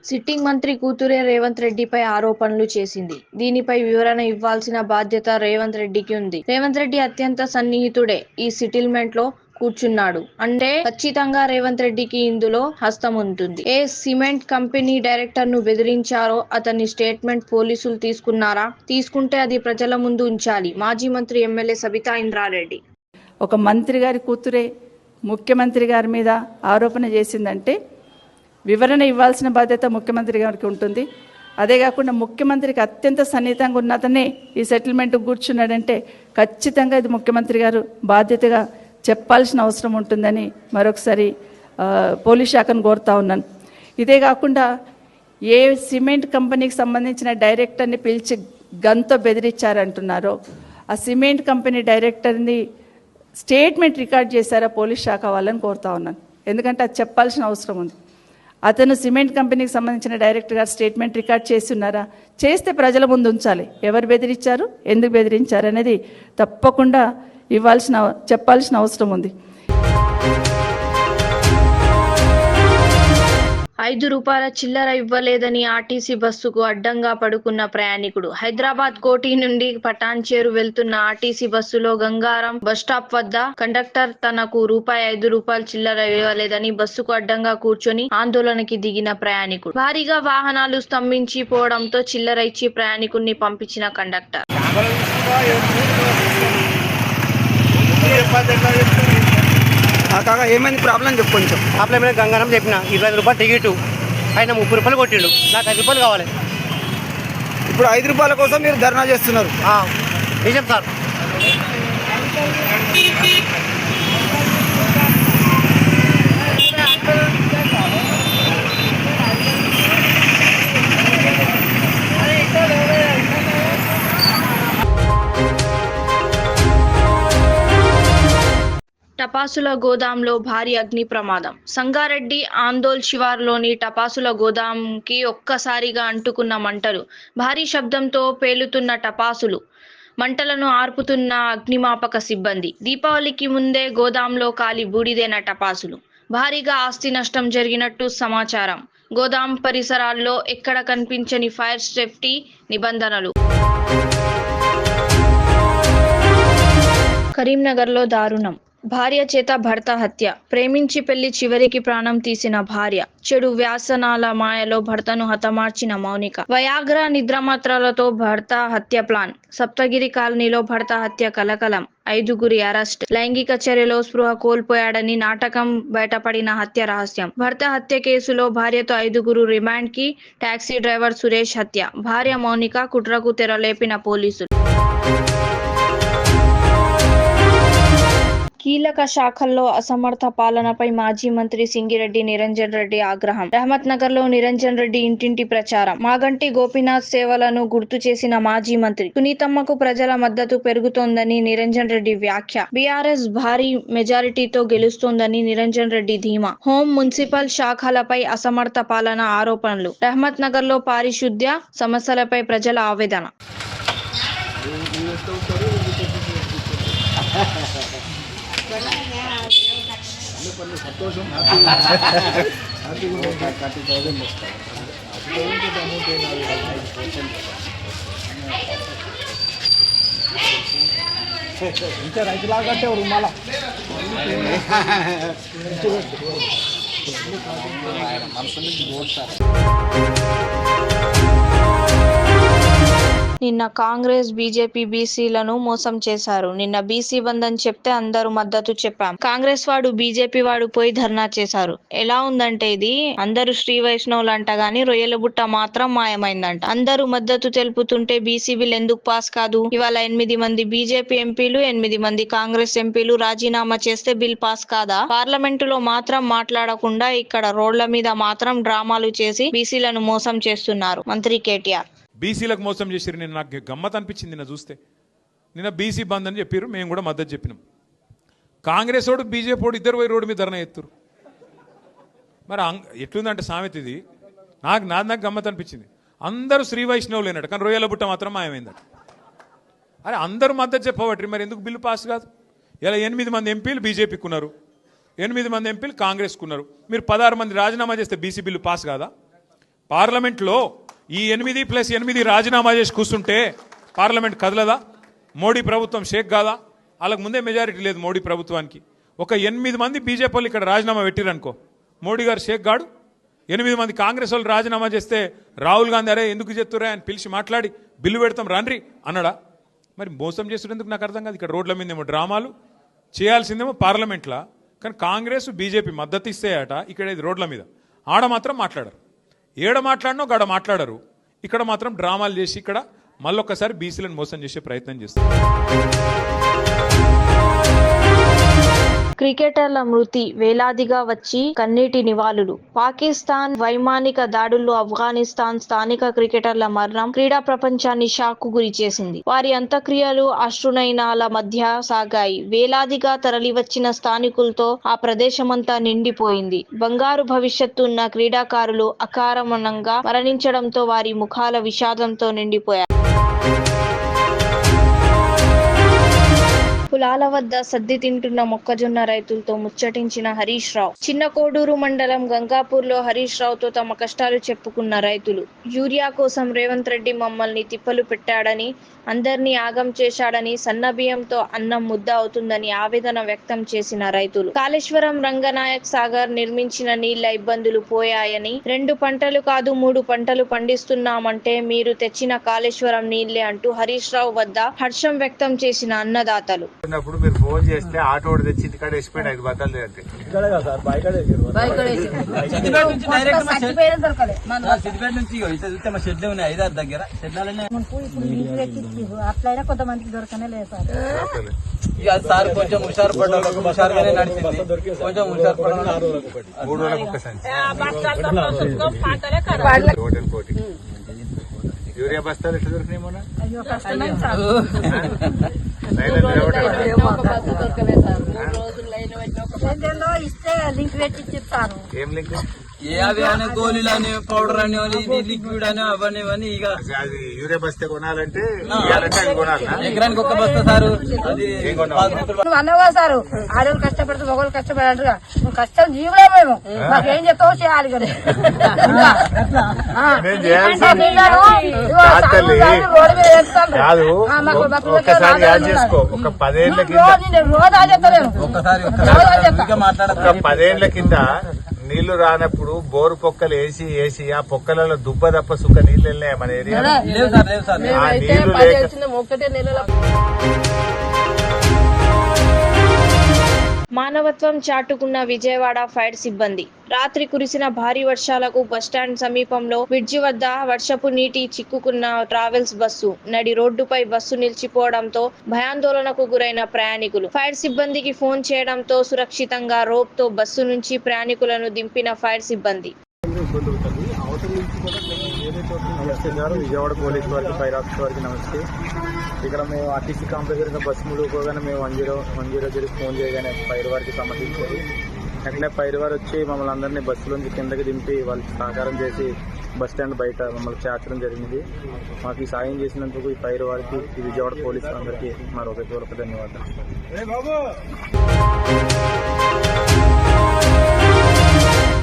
Sitting మంత్రి కూతురే రేవంత్ రెడ్డిపై ఆరోపణలు చేసింది. దీనిపై వివరణ ఇవ్వాల్సిన బాధ్యత రేవంత్ రెడ్డికి ఉంది. రేవంత్ రెడ్డి అత్యంత సన్నిహితుడే ఈ సెటిల్మెంట్ లో కూర్చున్నాడు అంటే ఖచ్చితంగా రేవంత్ రెడ్డికి ఇందులో హస్తం ఉంటుంది. ఏ సిమెంట్ కంపెనీ డైరెక్టర్ ను బెదిరించారో అతని స్టేట్మెంట్ పోలీసులు తీసుకున్నారా? తీసుకుంటే అది ప్రజల ముందు ఉంచాలి. మాజీ మంత్రి ఎమ్మెల్యే సబితా ఇంద్రారెడ్డి ఒక మంత్రి గారి కూతురే ముఖ్యమంత్రి గారి మీద ఆరోపణ చేసిందంటే వివరణ ఇవ్వాల్సిన బాధ్యత ముఖ్యమంత్రి గారికి ఉంటుంది. అదే కాకుండా ముఖ్యమంత్రికి అత్యంత సన్నిహితంగా ఉన్నతనే ఈ సెటిల్మెంట్ కూర్చున్నాడంటే ఖచ్చితంగా ఇది ముఖ్యమంత్రి గారు బాధ్యతగా చెప్పాల్సిన అవసరం ఉంటుందని మరొకసారి పోలీస్ శాఖను కోరుతా ఉన్నాను. ఇదే కాకుండా ఏ సిమెంట్ కంపెనీకి సంబంధించిన డైరెక్టర్ని పిలిచి గన్తో బెదిరించారంటున్నారో ఆ సిమెంట్ కంపెనీ డైరెక్టర్ని స్టేట్మెంట్ రికార్డ్ చేశారా పోలీస్ శాఖ వాళ్ళని కోరుతా ఉన్నాను. ఎందుకంటే అది చెప్పాల్సిన అవసరం ఉంది. అతను సిమెంట్ కంపెనీకి సంబంధించిన డైరెక్టర్ గారు స్టేట్మెంట్ రికార్డ్ చేస్తున్నారా? చేస్తే ప్రజల ముందు ఉంచాలి. ఎవరు బెదిరించారు, ఎందుకు బెదిరించారు అనేది తప్పకుండా చెప్పాల్సిన అవసరం ఉంది. ₹5 చిల్లర ఇవ్వలేదని ఆర్టీసీ బస్సుకు అడ్డంగా పడుకున్న ప్రయాణికుడు. హైదరాబాద్ కోటి నుండి పటాన్చేరు వెళ్తున్న ఆర్టీసీ బస్సులో గంగారం బస్టాప్ వద్ద కండక్టర్ తనకు ₹5 చిల్లర ఇవ్వలేదని బస్సుకు అడ్డంగా కూర్చొని ఆందోళనకి దిగిన ప్రయాణికుడు. భారీగా వాహనాలు స్తంభించి పోవడంతో చిల్లర ఇచ్చి ప్రయాణికుడిని పంపించిన కండక్టర్. కాగా ఏమైంది ప్రాబ్లం చెప్పు కొంచెం. ప్రాబ్లం ఏమైనా గంగారం చెప్పిన ₹20 టికెట్ ఆయన ₹30 కొట్టిండు. నాకు ₹5 కావాలి. ఇప్పుడు ₹5 కోసం మీరు ధర్నా చేస్తున్నారు? నిజం సార్. టపాసుల గోదాంలో భారీ అగ్ని ప్రమాదం. సంగారెడ్డి ఆందోళ్ శివార్లోని టపాసుల గోదాంకి ఒక్కసారిగా అంటుకున్న మంటలు. భారీ శబ్దంతో పేలుతున్న టపాసులు. మంటలను ఆర్పుతున్న అగ్నిమాపక సిబ్బంది. దీపావళికి ముందే గోదాంలో కాలి బూడిదైన టపాసులు. భారీగా ఆస్తి నష్టం జరిగినట్టు సమాచారం. గోదాం పరిసరాల్లో ఎక్కడ కనిపించని ఫైర్ సేఫ్టీ నిబంధనలు. కరీంనగర్లో దారుణం. భార్య చేత భర్త హత్య. ప్రేమించి పెళ్లి చివరికి ప్రాణం తీసిన భార్య. చెడు వ్యాసనాల మాయలో భర్తను హతమార్చిన మౌనిక. వయాగ్రా నిద్రమాత్రలతో భర్త హత్య ప్లాన్. సప్తగిరి కాలనీలో భర్త హత్య కలకలం. 5 అరెస్ట్. లైంగిక చర్యలో స్పృహ కోల్పోయాడని నాటకం బయటపడిన హత్య రహస్యం. భర్త హత్య కేసులో భార్యతో 5 రిమాండ్ కి. టాక్సీ డ్రైవర్ సురేష్ హత్య. భార్య మౌనిక కుట్రకు తెరలేపిన పోలీసులు. కీలక శాఖల్లో అసమర్థ పాలనపై మాజీ మంత్రి సింగిరెడ్డి నిరంజన్ రెడ్డి ఆగ్రహం. రహమత్ నగర్ లో నిరంజన్ రెడ్డి ఇంటింటి ప్రచారం. మాగంటి గోపీనాథ్ సేవలను గుర్తు చేసిన మాజీ మంత్రి. సునీతమ్మకు ప్రజల మద్దతు పెరుగుతోందని నిరంజన్ రెడ్డి వ్యాఖ్య. బీఆర్ఎస్ భారీ మెజారిటీతో గెలుస్తోందని నిరంజన్ రెడ్డి ధీమా. హోం, మున్సిపల్ శాఖలపై అసమర్థ పాలన ఆరోపణలు. రహమత్ నగర్ లో పారిశుద్ధ్య సమస్యలపై ప్రజల ఆవేదన. ఇంకా రైతులాగా కట్టేవారు మళ్ళా మనసు నుంచి ఓడతారు. నిన్న కాంగ్రెస్ బీజేపీ బీసీలను మోసం చేశారు. నిన్న బీసీ బంద్ అని చెప్తే అందరూ మద్దతు చెప్పాం. కాంగ్రెస్ వాడు బీజేపీ వాడు పోయి ధర్నా చేశారు. ఎలా ఉందంటే ఇది అందరూ శ్రీ వైష్ణవులు అంట గాని రొయ్యల బుట్ట మాత్రం మాయమైందంట. అందరూ మద్దతు తెలుపుతుంటే బీసీ బిల్ ఎందుకు పాస్ కాదు? ఇవాళ 8 మంది బీజేపీ ఎంపీలు, 8 మంది కాంగ్రెస్ ఎంపీలు రాజీనామా చేస్తే బిల్ పాస్ కాదా? పార్లమెంటులో మాత్రం మాట్లాడకుండా ఇక్కడ రోడ్ల మీద మాత్రం డ్రామాలు చేసి బీసీలను మోసం చేస్తున్నారు మంత్రి కేటీఆర్. బీసీలకు మోసం చేశారు. నేను నాకు గమ్మత్ అనిపించింది నిన్న చూస్తే. నిన్న బీసీ బంద్ అని చెప్పారు, మేము కూడా మద్దతు చెప్పినాం. కాంగ్రెస్ వాడు బీజేపీ వాడు ఇద్దరు పోయి రోడ్డు మీద ధర్నా ఎత్తురు. మరి ఎట్లుందంటే సామెత ఇది. నాకు గమ్మత్ అనిపించింది. అందరూ శ్రీ వైష్ణవులు అయినట్టు, కానీ రొయ్యల బుట్ట మాత్రం మాయమైందట. అరే అందరూ మద్దతు చెప్పబట్టి మరి ఎందుకు బిల్లు పాస్ కాదు? ఇలా 8 మంది ఎంపీలు బీజేపీకి ఉన్నారు, 8 మంది ఎంపీలు కాంగ్రెస్కు ఉన్నారు. మీరు 16 మంది రాజీనామా చేస్తే బీసీ బిల్లు పాస్ కాదా? పార్లమెంట్లో ఈ 8+8 రాజీనామా చేసి కూర్చుంటే పార్లమెంట్ కదలదా? మోడీ ప్రభుత్వం షేక్ కాదా? వాళ్ళకు ముందే మెజారిటీ లేదు మోడీ ప్రభుత్వానికి. ఒక 8 మంది బీజేపీ వాళ్ళు ఇక్కడ రాజీనామా పెట్టిరనుకో, మోడీ గారు షేక్ గాడు. 8 మంది కాంగ్రెస్ వాళ్ళు రాజీనామా చేస్తే రాహుల్ గాంధీ అరే ఎందుకు చెప్తురా అని పిలిచి మాట్లాడి బిల్లు పెడతాం రండి అన్నాడా? మరి మోసం చేసేందుకు నాకు అర్థం కాదు. ఇక్కడ రోడ్ల మీద ఏమో డ్రామాలు చేయాల్సిందేమో పార్లమెంట్లో, కానీ కాంగ్రెస్ బీజేపీ మద్దతు ఇస్తాయట ఇక్కడ ఇది రోడ్ల మీద. ఆడ మాత్రం మాట్లాడరు, ఏడ మాట్లాడినో గడ మాట్లాడరు. ఇక్కడ మాత్రం డ్రామాలు చేసి ఇక్కడ మళ్ళొక్కసారి బీసీలను మోసం చేసే ప్రయత్నం చేస్తారు. క్రికెటర్ల మృతి, వేలాదిగా వచ్చి కన్నీటి నివాళులు. పాకిస్తాన్ వైమానిక దాడుల్లో ఆఫ్ఘనిస్తాన్ స్థానిక క్రికెటర్ల మరణం క్రీడా ప్రపంచాన్ని షాక్కు గురి చేసింది. వారి అంత్యక్రియలు అశ్రునయనాల మధ్య సాగాయి. వేలాదిగా తరలివచ్చిన స్థానికులతో ఆ ప్రదేశమంతా నిండిపోయింది. బంగారు భవిష్యత్తు ఉన్న క్రీడాకారులు అకారణంగా మరణించడంతో వారి ముఖాల విషాదంతో నిండిపోయాయి. కులాల వద్ద సద్ది తింటున్న మొక్కజొన్న రైతులతో ముచ్చటించిన హరీష్ రావు. చిన్న కోడూరు మండలం గంగాపూర్లో హరీష్ రావుతో తమ కష్టాలు చెప్పుకున్న రైతులు. యూరియా కోసం రేవంత్ రెడ్డి మమ్మల్ని తిప్పలు పెట్టాడని, అందరినీ ఆగం చేశాడని, సన్న బియ్యంతో అన్నం ముద్ద అవుతుందని ఆవేదన వ్యక్తం చేసిన రైతులు. కాళేశ్వరం రంగనాయక్ సాగర్ నిర్మించిన నీళ్ల ఇబ్బందులు పోయాయని, 2 పంటలు కాదు 3 పంటలు పండిస్తున్నామంటే మీరు తెచ్చిన కాళేశ్వరం నీళ్లే అంటూ హరీష్ రావు వద్ద హర్షం వ్యక్తం చేసిన అన్నదాతలు. ఉన్నప్పుడు మీరు ఫోన్ చేస్తే ఆటో తెచ్చి ఇంటికాడ వేసిపోయిన 5 బత్తాలు అంటే అట్లయినా కొంతమందికి దొరకనే లేదు సార్. ఇక సార్ కొంచెం హుషారు పడ్డారు, హుషారుగానే నడిచింది. కొంచెం హుషారు పడ్డారు. 3 రోజులకు ఒకసారి కోటి యూరియా బస్తాలు ఎట్లా దొరికినాయి మొన్న? ఇస్తే లింక్ పెట్టి చెప్తారు. ఏం లింక్? ఏ అవి అని గోళీలు అని పౌడర్ అని లిక్విడ్ అని అవన్నీ ఇవన్నీ. ఇక అది యూరియా బస్తే కొనాలంటే అది కొనాలా? ఎకరానికి 1 బస్తా సారు. అది నువ్వు అన్నవా సారు, ఆడవాళ్ళు కష్టపడుతూ మగవాళ్ళు కష్టపడారు. నువ్వు కష్టం జీవులే మేము, మాకేం చెప్తావో చేయాలి కదా. కాదు ఒక్కసారి యాడ్ చేసుకో. ఒక 10 ఏళ్ల కింద రోజు చెప్తలేను. ఒక 10 ఏళ్ల కింద నీళ్లు రానప్పుడు బోరు పొక్కలు వేసి ఆ పొక్కలలో దుబ్బ తప్ప సుక్క నీళ్లు వెళ్ళినాయి మన ఏరియా. మానవత్వం చాటుకున్న విజయవాడ ఫైర్ సిబ్బంది. రాత్రి కురిసిన భారీ వర్షాలకు బస్టాండ్ సమీపంలో బ్రిడ్జి వద్ద వర్షపు నీటి చిక్కుకున్న ట్రావెల్స్ బస్సు. నడి రోడ్డుపై బస్సు నిలిచిపోవడంతో భయాందోళనకు గురైన ప్రయాణికులు. ఫైర్ సిబ్బందికి ఫోన్ చేయడంతో సురక్షితంగా రోప్ తో బస్సు నుంచి ప్రయాణికులను దింపిన ఫైర్ సిబ్బంది. నమస్తే సార్, విజయవాడ పోలీస్ వారికి, ఫైర్ ఆఫీస్ వారికి నమస్తే. ఇక్కడ మేము ఆర్టీసీ కాంప్లెక్స్ దగ్గర బస్సు ముడిపోగానే మేము 100 ఫోన్ చేయగానే ఫైర్ వారికి సంబంధించేది. అట్లే ఫైర్ వారు వచ్చి మమ్మల్ని అందరినీ బస్సులోంచి కిందకి దింపి వాళ్ళకి సహకారం చేసి బస్ స్టాండ్ బయట మమ్మల్ని చేర్చడం జరిగింది. మాకు ఈ సాయం చేసినందుకు ఈ ఫైర్ వారికి, ఈ విజయవాడ పోలీసు అందరికీ మరొక ధన్యవాదాలు.